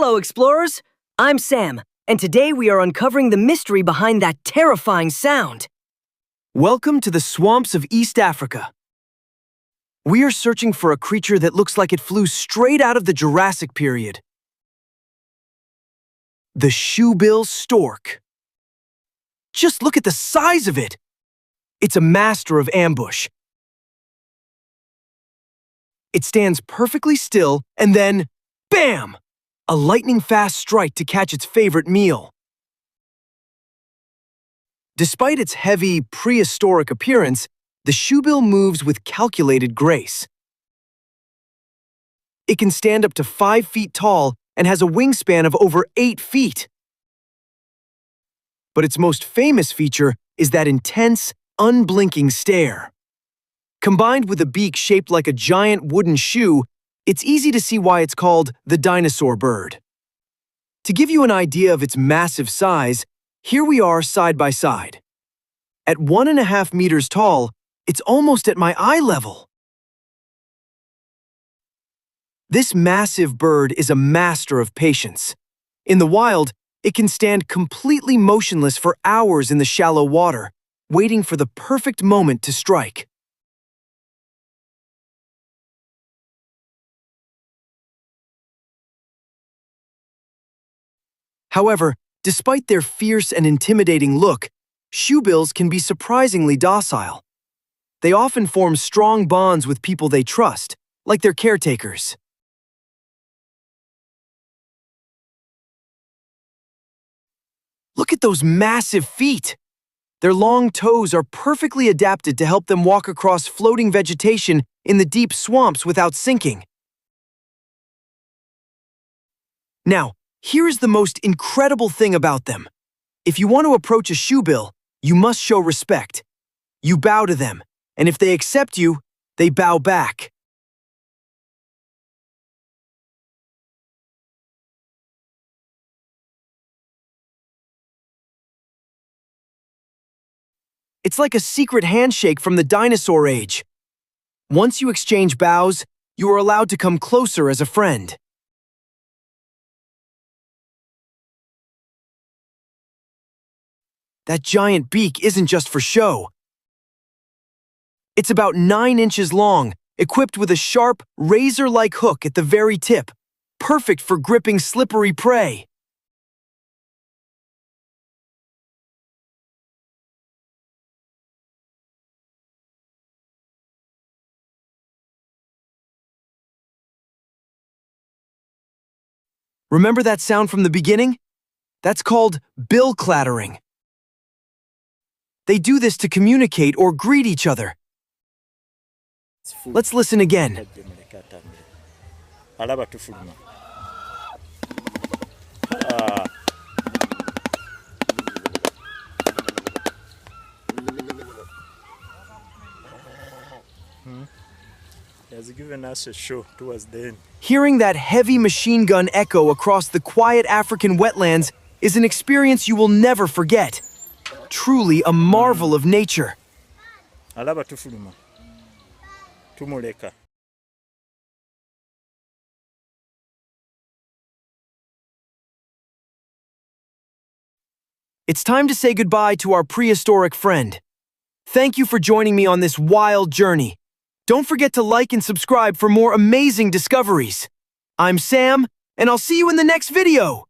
Hello, explorers! I'm Sam, and today we are uncovering the mystery behind that terrifying sound. Welcome to the swamps of East Africa. We are searching for a creature that looks like it flew straight out of the Jurassic period. The Shoebill Stork. Just look at the size of it! It's a master of ambush. It stands perfectly still, and then, bam! A lightning-fast strike to catch its favorite meal. Despite its heavy, prehistoric appearance, the shoebill moves with calculated grace. It can stand up to 5 feet tall and has a wingspan of over 8 feet. But its most famous feature is that intense, unblinking stare. Combined with a beak shaped like a giant wooden shoe, it's easy to see why it's called the dinosaur bird. To give you an idea of its massive size, here we are side by side. At 1.5 meters tall, it's almost at my eye level. This massive bird is a master of patience. In the wild, it can stand completely motionless for hours in the shallow water, waiting for the perfect moment to strike. However, despite their fierce and intimidating look, shoebills can be surprisingly docile. They often form strong bonds with people they trust, like their caretakers. Look at those massive feet! Their long toes are perfectly adapted to help them walk across floating vegetation in the deep swamps without sinking. Now, here is the most incredible thing about them. If you want to approach a shoebill, you must show respect. You bow to them, and if they accept you, they bow back. It's like a secret handshake from the dinosaur age. Once you exchange bows, you are allowed to come closer as a friend. That giant beak isn't just for show. It's about 9 inches long, equipped with a sharp, razor-like hook at the very tip, perfect for gripping slippery prey. Remember that sound from the beginning? That's called bill-clattering. They do this to communicate or greet each other. Let's listen again. He has given us a show towards the end. Hearing that heavy machine gun echo across the quiet African wetlands is an experience you will never forget. Truly a marvel of nature. Alaba tufuluma. Tumuleka. It's time to say goodbye to our prehistoric friend. Thank you for joining me on this wild journey. Don't forget to like and subscribe for more amazing discoveries. I'm Sam, and I'll see you in the next video.